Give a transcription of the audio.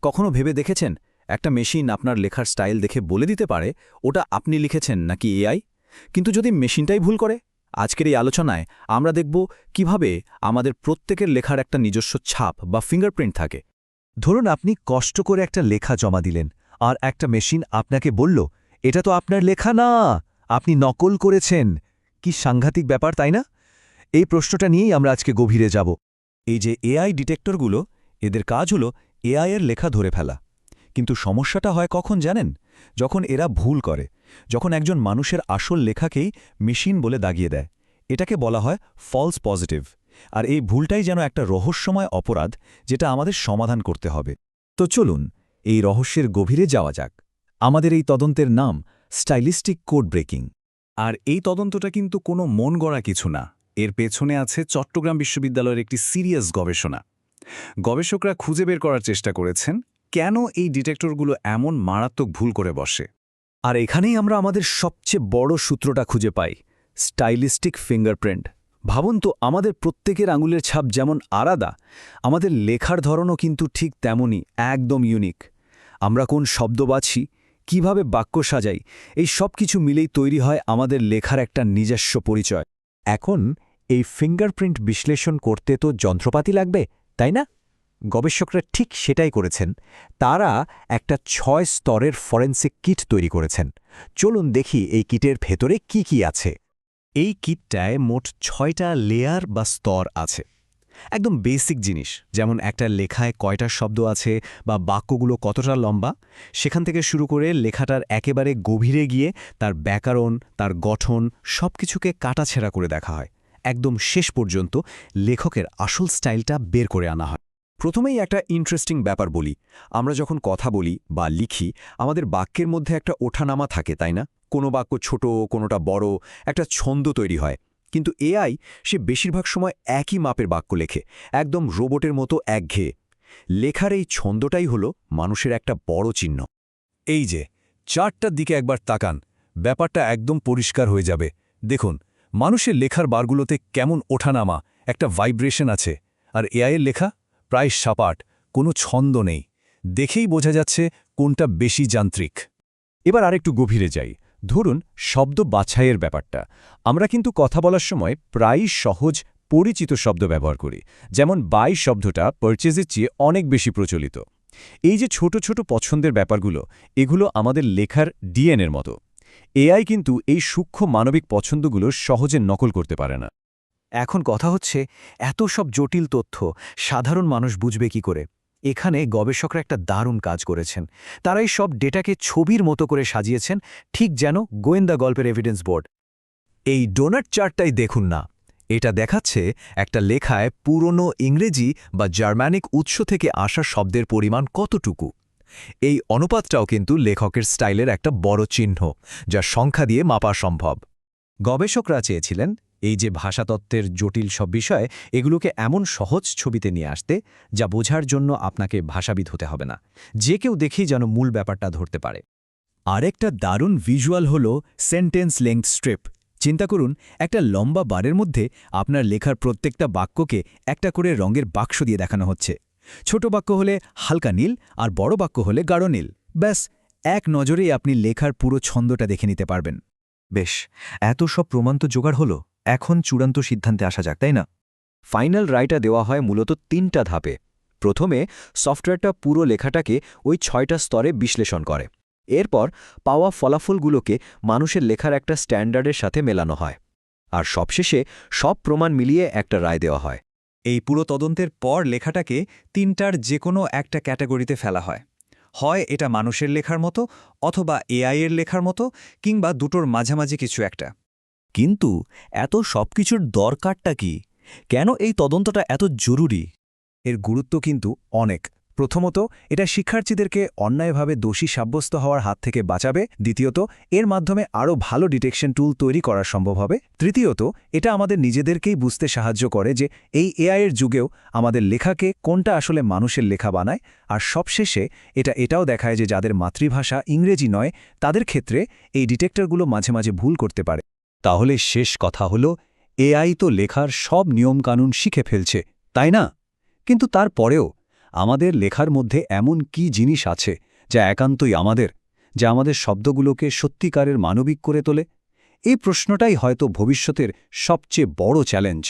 কখনো ভেবে দেখেছেন একটা মেশিন আপনার লেখার স্টাইল দেখে বলে দিতে পারে ওটা আপনি লিখেছেন নাকি এআই? কিন্তু যদি মেশিনটাই ভুল করে? আজকের এই আলোচনায় আমরা দেখব কিভাবে আমাদের প্রত্যেকের লেখার একটা নিজস্ব ছাপ বা ফিঙ্গারপ্রিন্ট থাকে। ধরুন আপনি কষ্ট করে একটা লেখা জমা দিলেন আর একটা মেশিন আপনাকে বলল এটা তো আপনার লেখা না, আপনি নকল করেছেন। কি সাংঘাতিক ব্যাপার, তাই না? এই প্রশ্নটা নিয়েই আমরা আজকে গভীরে যাব। এই যে এআই ডিটেক্টরগুলো, এদের কাজ হলো এআই এর লেখা ধরে ফেলা। কিন্তু সমস্যাটা হয় কখন জানেন? যখন এরা ভুল করে, যখন একজন মানুষের আসল লেখাকেই মেশিন বলে দাগিয়ে দেয়। এটাকে বলা হয় ফলস পজিটিভ। আর এই ভুলটাই যেন একটা রহস্যময় অপরাধ, যেটা আমাদের সমাধান করতে হবে। তো চলুন এই রহস্যের গভীরে যাওয়া যাক। আমাদের এই তদন্তের নাম স্টাইলিস্টিক কোড ব্রেকিং। আর এই তদন্তটা কিন্তু কোনো মন গড়া কিছু না। এর পেছনে আছে চট্টগ্রাম বিশ্ববিদ্যালয়ের একটি সিরিয়াস গবেষণা। গবেষকরা খুঁজে বের করার চেষ্টা করেছেন কেন এই ডিটেক্টরগুলো এমন মারাত্মক ভুল করে বসে। আর এখানেই আমরা আমাদের সবচেয়ে বড় সূত্রটা খুঁজে পাই, স্টাইলিস্টিক ফিঙ্গারপ্রিন্ট। ভাবুন তো, আমাদের প্রত্যেকের আঙুলের ছাপ যেমন আলাদা, আমাদের লেখার ধরনও কিন্তু ঠিক তেমনই, একদম ইউনিক। আমরা কোন শব্দ বাছি, কিভাবে বাক্য সাজাই, এই সব কিছু মিলেই তৈরি হয় আমাদের লেখার একটা নিজস্ব পরিচয়। এখন এই ফিঙ্গারপ্রিন্ট বিশ্লেষণ করতে তো যন্ত্রপাতি লাগবে, তাই না? গবেষকরা ঠিক সেটাই করেছেন। তারা একটা ৬ স্তরের ফরেনসিক কিট তৈরি করেছেন। চলুন দেখি এই কিটের ভেতরে কি কি আছে। এই কিটটায় মোট ৬টা লেয়ার বা স্তর আছে। একদম বেসিক জিনিস, যেমন একটা লেখায় কয়টা শব্দ আছে বা বাক্যগুলো কতটা লম্বা, সেখান থেকে শুরু করে লেখাটার একেবারে গভীরে গিয়ে তার ব্যাকরণ, তার গঠন সবকিছুকে কাটাছেঁড়া করে দেখা হয়। একদম শেষ পর্যন্ত লেখকের আসল স্টাইলটা বের করে আনা হয়। প্রথমেই একটা ইন্টারেস্টিং ব্যাপার বলি, আমরা যখন কথা বলি বা লিখি, আমাদের বাক্যের মধ্যে একটা ওঠানামা থাকে, তাই না? কোনো বাক্য ছোট, কোনোটা বড়, একটা ছন্দ তৈরি হয়। কিন্তু এআই সে বেশিরভাগ সময় একই মাপের বাক্য লেখে, একদম রোবটের মতো একঘেয়ে। লেখার এই ছন্দটাই হলো মানুষের একটা বড় চিহ্ন। এই যে চার্টটার দিকে একবার তাকান, ব্যাপারটা একদম পরিষ্কার হয়ে যাবে। দেখুন, মানুষের লেখার বারগুলোতে কেমন ওঠানামা, একটা ভাইব্রেশন আছে। আর এআইয়ের লেখা প্রায় সাপাট, কোনো ছন্দ নেই। দেখেই বোঝা যাচ্ছে কোনটা বেশি যান্ত্রিক। এবার আরেকটু গভীরে যাই। ধরুন শব্দ বাছাইয়ের ব্যাপারটা। আমরা কিন্তু কথা বলার সময় প্রায়ই সহজ পরিচিত শব্দ ব্যবহার করি, যেমন বাই শব্দটা পারচেজের চেয়ে অনেক বেশি প্রচলিত। এই যে ছোট ছোট পছন্দের ব্যাপারগুলো, এগুলো আমাদের লেখার ডিএনএর মতো। এআই কিন্তু এই সূক্ষ্ম মানবিক পছন্দগুলো সহজে নকল করতে পারে না। এখন কথা হচ্ছে, এত সব জটিল তথ্য সাধারণ মানুষ বুঝবে কি করে? এখানে গবেষকরা একটা দারুণ কাজ করেছেন। তারাই সব ডেটাকে ছবির মতো করে সাজিয়েছেন, ঠিক যেন গোয়েন্দা গল্পের এভিডেন্স বোর্ড। এই ডোনাট চার্টটাই দেখুন না। এটা দেখাচ্ছে একটা লেখায় পুরনো ইংরেজি বা জার্মানিক উৎস থেকে আসা শব্দের পরিমাণ কতটুকু। এই অনুপাতটাও কিন্তু লেখকের স্টাইলের একটা বড় চিহ্ন, যা সংখ্যা দিয়ে মাপা সম্ভব। গবেষকরা চেয়েছিলেন এই যে ভাষাতত্ত্বের জটিল সব বিষয়, এগুলোকে এমন সহজ ছবিতে নিয়ে আসতে, যা বোঝার জন্য আপনাকে ভাষাবিদ হতে হবে না, যে কেউ দেখেই যেন মূল ব্যাপারটা ধরতে পারে। আরেকটা দারুণ ভিজুয়াল হলো সেন্টেন্স লেংথ স্ট্রিপ। চিন্তা করুন, একটা লম্বা বারের মধ্যে আপনার লেখার প্রত্যেকটা বাক্যকে একটা করে রঙের বাক্স দিয়ে দেখানো হচ্ছে। ছোট বাক্য হলে হালকা নীল, আর বড় বাক্য হলে গাঢ় নীল। ব্যাস, এক নজরেই আপনি লেখার পুরো ছন্দটা দেখে নিতে পারবেন। বেশ, এত সব প্রমাণ তো জোগাড় হলো। এখন চূড়ান্ত সিদ্ধান্তে আসা যাক, তাই না? ফাইনাল রায়টা দেওয়া হয় মূলত ৩টা ধাপে। প্রথমে সফটওয়্যারটা পুরো লেখাটাকে ওই ৬টা স্তরে বিশ্লেষণ করে। এরপর পাওয়া ফলাফলগুলোকে মানুষের লেখার একটা স্ট্যান্ডার্ডের সাথে মেলানো হয়। আর সবশেষে সব প্রমাণ মিলিয়ে একটা রায় দেওয়া হয়। এই পুরো তদন্তের পর লেখাটাকে ৩টার যে কোনো একটা ক্যাটাগরিতে ফেলা হয়। হয় এটা মানুষের লেখার মতো, অথবা এআই এর লেখার মতো, কিংবা দুটোর মাঝামাঝি কিছু একটা। কিন্তু এত সবকিছুর দরকারটা কি? কেন এই তদন্তটা এত জরুরি? এর গুরুত্ব কিন্তু অনেক। প্রথমত, এটা শিক্ষার্থীদেরকে অন্যায়ভাবে দোষী সাব্যস্ত হওয়ার হাত থেকে বাঁচাবে। দ্বিতীয়ত, এর মাধ্যমে আরও ভালো ডিটেকশন টুল তৈরি করা সম্ভব হবে। তৃতীয়ত, এটা আমাদের নিজেদেরকেই বুঝতে সাহায্য করে যে এই এআইয়ের যুগেও আমাদের লেখাকে কোনটা আসলে মানুষের লেখা বানায়। আর সবশেষে এটাও দেখায় যে যাদের মাতৃভাষা ইংরেজি নয়, তাদের ক্ষেত্রে এই ডিটেক্টরগুলো মাঝে মাঝে ভুল করতে পারে। তাহলে শেষ কথা হলো, এআই তো লেখার সব নিয়মকানুন শিখে ফেলছে, তাই না? কিন্তু তারপরেও আমাদের লেখার মধ্যে এমন কি জিনিস আছে যা একান্তই আমাদের, যা আমাদের শব্দগুলোকে সত্যিকারের মানবিক করে তোলে? এই প্রশ্নটাই হয়তো ভবিষ্যতের সবচেয়ে বড় চ্যালেঞ্জ।